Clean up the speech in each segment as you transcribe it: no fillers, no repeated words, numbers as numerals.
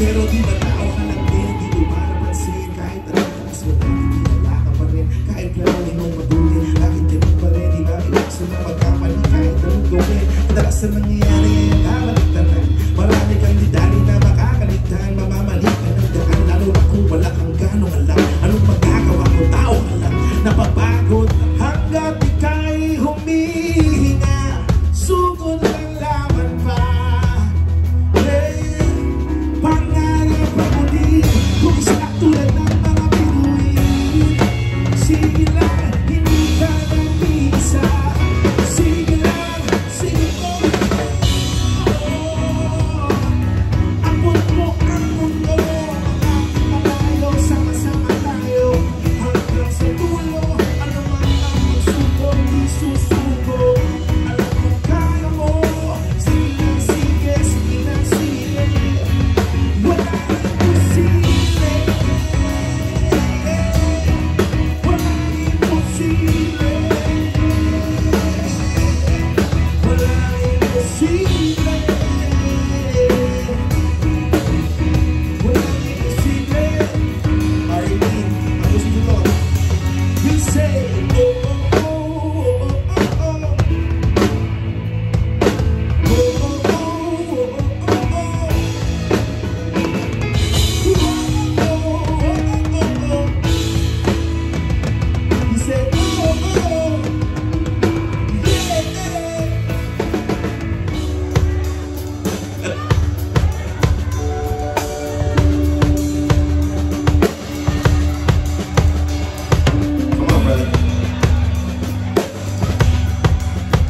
Pero di ba tao ka lang din, di ko marapansin. Kahit anong takas mo lang, kinala ka pa rin. Kahit planin mong mabuti, bakit ganun pa rin? Di ba iwasan na magkamali kahit anong gawin? Madalas na nangyayari ay ang kabaliktaran. Marami kang didali na makakaligtan. Mamamali ka ng daan, lalo na kung wala kang ganong alam. Anong magagawa ko, tao ka lang napapagod hanggat ika'y humihinga. Sugod ng laban pa, pangarap ang muli. Kung isa tulad ng mga bituin, sige lang, hindi ka nag-iisa. Sige lang, sige ko. Ang mundo, makakapalayo. Sama-sama tayo hanggang sa dulo. Ano man ang magsubok, di susuko. Alam mo, kaya mo. Sige lang, sige, sige lang, sige. Walang imposible. Walang imposible. Walang imposible. Walang imposible. Arlene, ang gusto ko. You say, oh, oh, oh, oh, oh, oh.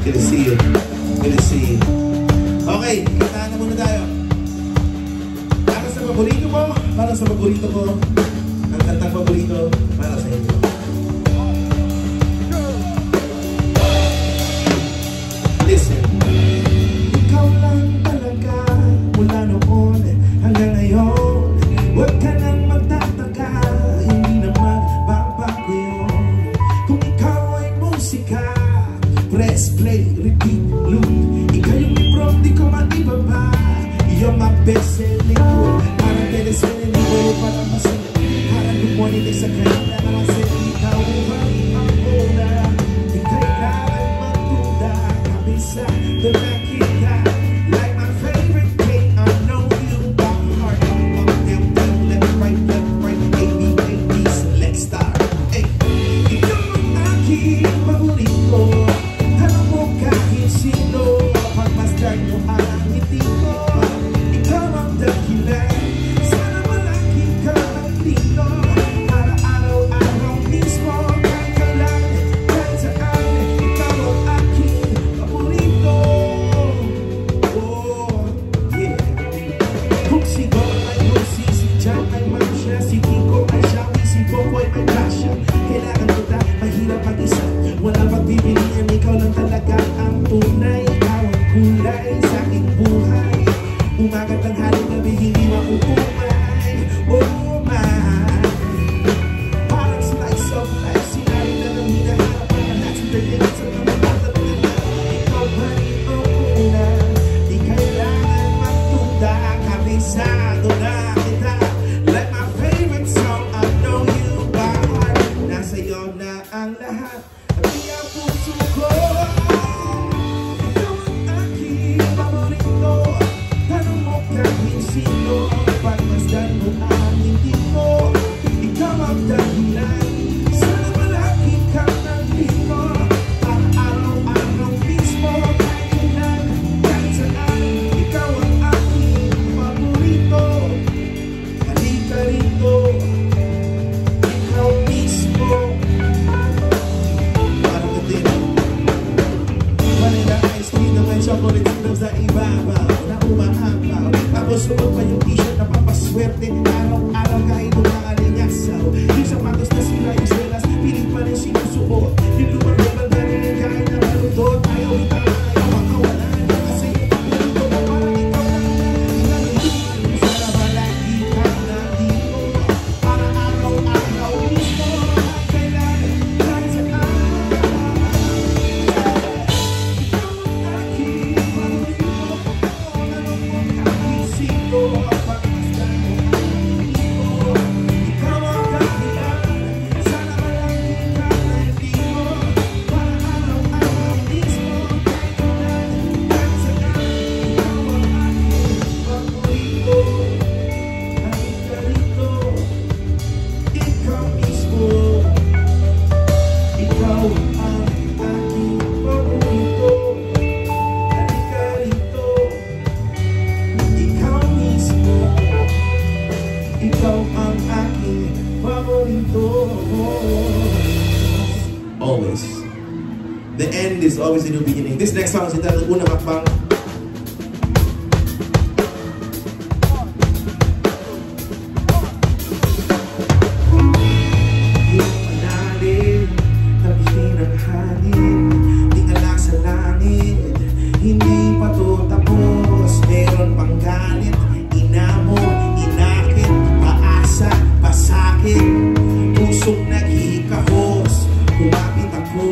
Good to see you. Good to see you. Okay, kitaan na muna tayo. Para sa paborito ko, para sa paborito ko, ang kantang paborito, para sa inyo. Listen. Ikaw lang talaga, mula noon hanggang ngayon. Huwag ka nang magtataka, hindi na magbabago yun. Kung ikaw ay musika, press play, repeat, loop. Ikaw yung libro, di ko maibaba. You're my best-selling book. Parang teleselling libro, parang masaya. Parang lumonilig sa kanila na kasi ikaw ay ang una. Di kailangan magduda, kabisa, doon na kita. Like my favorite game, I know you by heart. Up, down, down, left, right, A, B, A, B, select star. Hey, ikaw ang aking paborito. Alam mo kahit sino, pagmasdan mo ang ngiti ko. Ikaw ang dahilan, sana malaki ka ng dito. Para araw-araw mismo, kahit kailan, kahit saan. Ikaw ang aking paborito. Oh, yeah. Kung si Gon ay Lucy, si Jan ay Masha, si Kiko ay Shawi, si Boboy ay Tasha. Kailangan kita, mahirap mag-isa. Wala pagpipilian, ikaw lang talaga ang tunay. Ikaw ang kulay sa aking buhay. Umagat ang hali, gabi hindi mauumay. Oh my, parang slice of life. Sinari na ng hinaharap ang lahat. Sindalit sa mga bata na ikaw pa rin ang una. Di kailangan magtunda, kabisado na kita. Like my favorite song, I know you by heart. Nasa'yo na ang lahat. Pati ang puso ko. Ikaw ang aking paborito. Tanong mo kahit sino, pagmasdan mo ang hindi ko. Ikaw ang dahilan, sana malaki ka ng dito. Para araw-araw mismo, kahit kailan, kahit saan. Ikaw ang aking paborito. Halika rito, ikaw mismo. Parang gatin. Vanilla ice cream na may chocolate sinos sa ibabaw na umahapaw. Tapos suot pa yung t-shirt na papaswerte. Araw-araw kahit umakalingasaw. Yung sapatos na sila yung selas, pilit pa rin sinusuot. Yung lumang-lumang galing kahit na maludot. Ayaw ikaw na ayaw makawalan. Kasi puto mo parang ikaw lang na sana malaki ka na dito. Para araw-araw mismo, kailan, kahit saan. Ikaw ang aking paborito. Tanong mo kahit sino, pagmasdan mo always. The end is always a new beginning. This next song is entitled Unang Hakbang. Hindi pa to tapos, meron pang galit, inamo, inakit, paasa, pasakit, pusong naghihikahos, kumapit ako,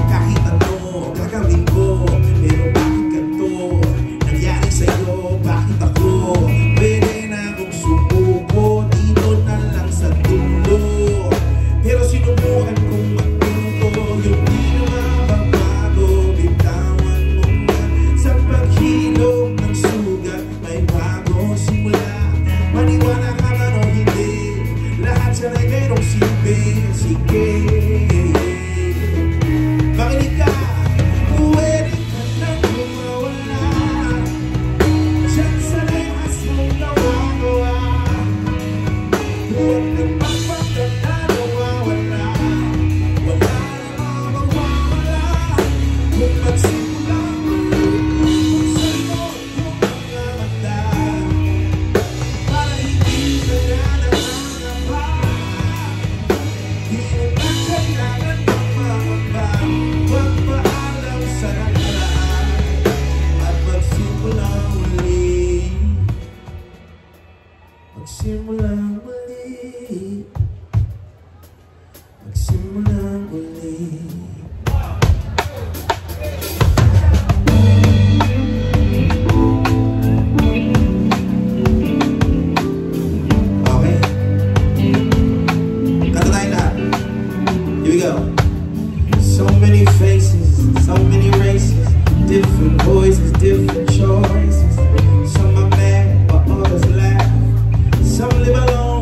kahit ano gagawin ko, pero bakit ganito, nangyari sa'yo, bakit ako, pwede na akong subuko, dito na lang sa dulo, pero sinubukan kong magtuto, yung di na mababago, bitawan mo na sa paghilom ng sugat, may bago simula, maniwala ka man o hindi, lahat siya ay mayroong silbi, sige, makinig ka, pwede ka nang lumawala, dyan sa lehas mong gawa-gawa, huwag kang magpagkata nawawala, wala nang mawawala, kung magsimula mo, kung sa'yo yung mga mata, para hindi ka na nangangamba, di mo na kailangan magmamamba, magpaalam sa nakaraan, at magsimula muli, magsimula muli, magsimula muli. Okay. Kanta tayo lahat. Here we go. So many faces, so many races, different voices, different choices. Some are mad, but others laugh. Some live alone.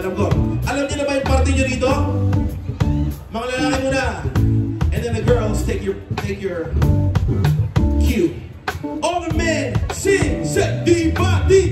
alam ko. Alam niyo na ba yung party niyo dito? Mga lalaki muna. And then the girls take your cue. All the men sing, set the body.